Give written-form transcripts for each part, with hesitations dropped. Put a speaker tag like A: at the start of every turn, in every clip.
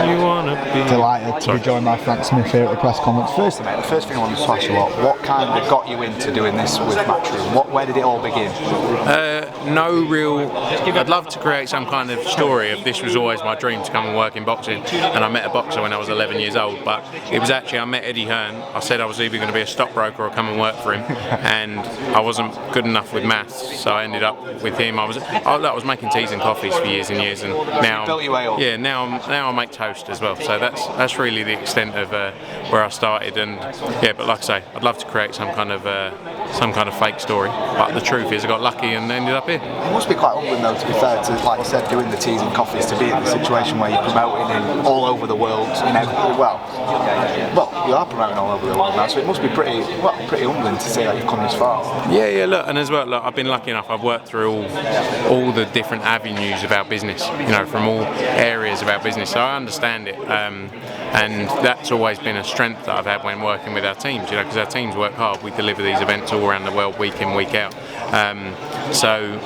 A: you wanna be.
B: Delighted to be joined by Frank Smith here at the press conference. Firstly, mate, the first thing I wanted to ask you, what kind of got you into doing this with Matchroom? Where did it all begin?
A: No real. I'd love to create some kind of story of this was always my dream to come and work in boxing, and I met a boxer when I was 11 years old. But it was actually I met Eddie Hearn. I said I was either going to be a stockbroker or come and work for him, and I wasn't good enough with maths, so I ended up with him. I was making teas and coffees for years and years, and now now I make toast as well. So that's really the extent of where I started. And yeah, but like I say, I'd love to create some kind of fake story. But the truth is, I got lucky and ended up here.
B: It must be quite humbling, though, to be fair, to, like you said, doing the teas and coffees, to be in a situation where you're promoting in all over the world. Well, you are promoting all over the world now, so it must be pretty humbling to see that you've come this far.
A: Yeah, look, and as well, look, I've been lucky enough. I've worked through all the different avenues of our business, from all areas of our business, so I understand it. And that's always been a strength that I've had when working with our teams, because our teams work hard. We deliver these events all around the world, week in, week out. So,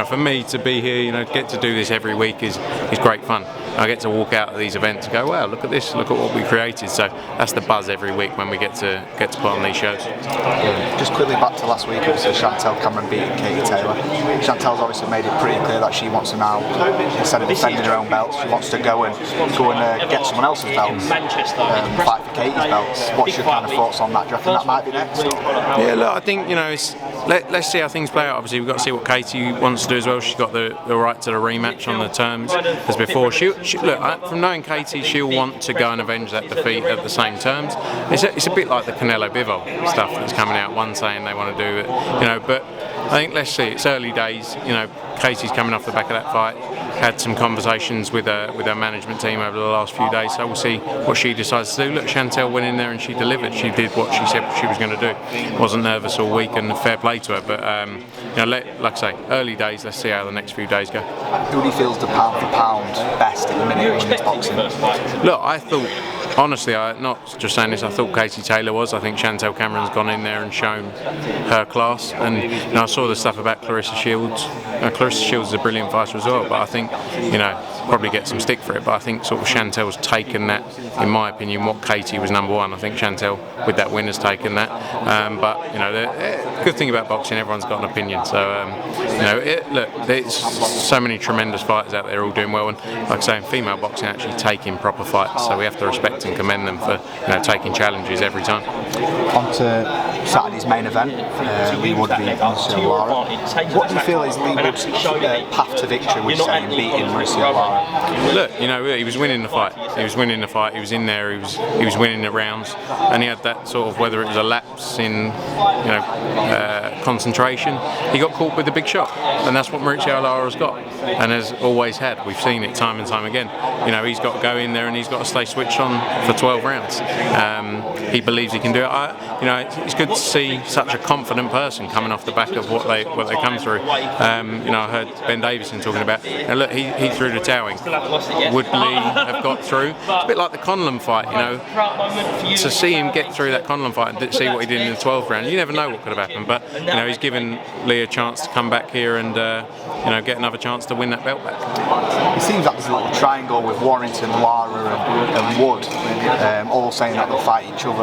A: for me to be here, get to do this every week is great fun. I get to walk out of these events and go, wow, look at this, look at what we created. So that's the buzz every week when we get to put on these shows.
B: Just quickly back to last week, obviously Chantel Cameron beating Katie Taylor. Chantel's obviously made it pretty clear that she wants to now, instead of defending her own belts, she wants to go and get someone else's belts, fight for Katie's belts. What's your kind of thoughts on that? Do you reckon that might be next?
A: Yeah, look, I think let's see how things play out. Obviously, we've got to see what Katie wants to do as well. She's got the right to the rematch on the terms as before. Look, from knowing Katie, she'll want to go and avenge that defeat at the same terms. It's a bit like the Canelo Bivol stuff that's coming out. One saying they want to do it, but I think let's see. It's early days. Katie's coming off the back of that fight. Had some conversations with her management team over the last few days, so we'll see what she decides to do. Look, Chantel went in there and she delivered. She did what she said she was going to do. Wasn't nervous all week, and fair play to her. But like I say, early days. Let's see how the next few days go.
B: Who do you feel is the pound for pound best at the minute in this boxing?
A: Look, I thought. Honestly, I'm not just saying this, I thought Katie Taylor was. I think Chantel Cameron's gone in there and shown her class. And I saw the stuff about Clarissa Shields. Clarissa Shields is a brilliant fighter as well, but I think, probably get some stick for it. But I think sort of Chantel's taken that, in my opinion, what Katie was number one. I think Chantel, with that win, has taken that. But, the good thing about boxing, everyone's got an opinion. So, look, there's so many tremendous fighters out there all doing well. And like I say, in female boxing, actually taking proper fights. So we have to respect and commend them for taking challenges every time.
B: On to Saturday's main event, Lee Wood v Mauricio Lara. What do you feel is Lee Wood's path to victory, would you say, in beating Mauricio Lara?
A: Look, he was winning the fight. He was winning the fight. He was in there. He was winning the rounds, and he had that sort of, whether it was a lapse in concentration, he got caught with the big shot, and that's what Mauricio Lara's got, and has always had. We've seen it time and time again. He's got to go in there and he's got to stay switched on for 12 rounds. He believes he can do it. It's good to see such a confident person coming off the back of what they come through. I heard Ben Davison talking about. Look, he threw the towing. Would Lee have got through? It's a bit like the Conlon fight. To see him get through that Conlon fight and see what he did in the 12th round, you never know what could have happened. But he's given Lee a chance to come back here and get another chance to win that belt back.
B: It seems like there's a little triangle with Warrington, Lara, and Wood. All saying that they'll fight each other.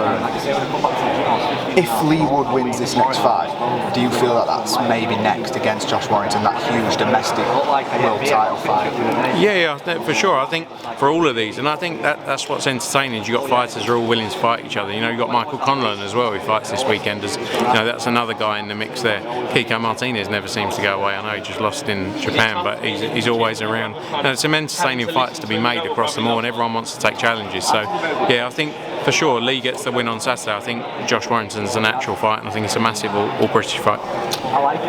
B: If Lee Wood wins this next fight, do you feel that that's maybe next against Josh Warrington, that huge domestic world title fight?
A: Yeah, for sure. I think for all of these, and I think that's what's entertaining. You've got fighters who are all willing to fight each other. You've got Michael Conlon as well, who fights this weekend. That's another guy in the mix there. Kiko Martinez never seems to go away. I know he just lost in Japan, but he's always around. It's some entertaining fights to be made across them all, and everyone wants to take challenges. So, yeah, I think for sure Lee gets the win on Saturday. I think Josh Warrington's a natural fight, and I think it's a massive all-British fight.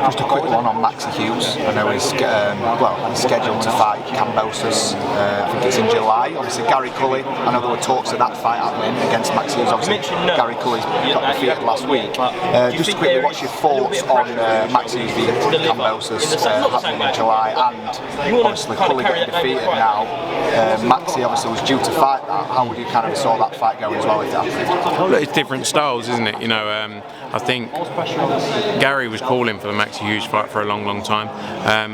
B: Just a quick one on Maxi Hughes. I know he's scheduled to fight Kambosas. I think it's in July. Obviously, Gary Cully. I know there were talks of that fight happening against Maxi Hughes. Obviously, Gary Cully got defeated last week. Just quickly, what's your thoughts on Maxi Hughes v Kambosas happening in July, and obviously Cully getting defeated now? Maxi obviously was due to fight that. How would you kind of saw that fight going as well if that happened?
A: Look, it's different styles, isn't it? You know, I think Gary was calling for the Maxi Hughes fight for a long time.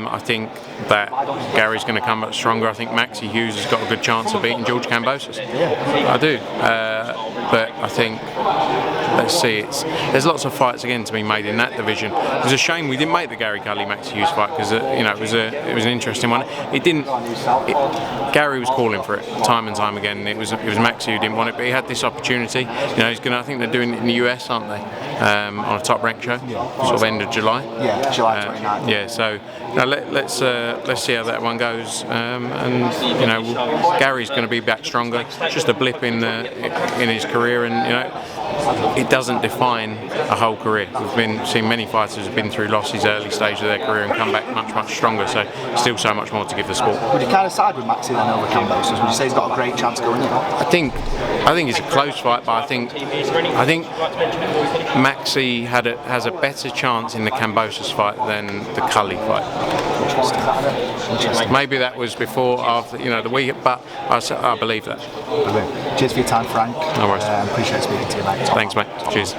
A: I think that Gary's going to come back stronger. I think Maxi Hughes has got a good chance of beating George Kambosas. I do. But I think, let's see, there's lots of fights again to be made in that division. It was a shame we didn't make the Gary Cully Maxi Hughes fight because you know it was an interesting one. It didn't. Gary was calling for it time and time again. It was Maxi who didn't want it, but he had this opportunity. You know, he's going. I think they're doing it in the US, aren't they? On a Top Rank show, sort of end of July.
B: Yeah, July 29th.
A: Yeah, so you know, let's see how that one goes. And you know, Gary's going to be back stronger. It's just a blip in his career, and you know, it doesn't define a whole career. We've seen many fighters who've been through losses early stage of their career and come back much stronger. So still so much more to give the sport.
B: Would you kind of side with Maxi then over Kambosas? Would you say he's got a great chance going in?
A: I think it's a close fight, but I think Maxi has a better chance in the Kambosas fight than the Cully fight.
B: Interesting.
A: Maybe that was before, after, you know, the week, but I believe that.
B: Brilliant. Cheers for your time, Frank.
A: No worries.
B: Appreciate speaking to you, mate.
A: Thanks, mate. Cheers.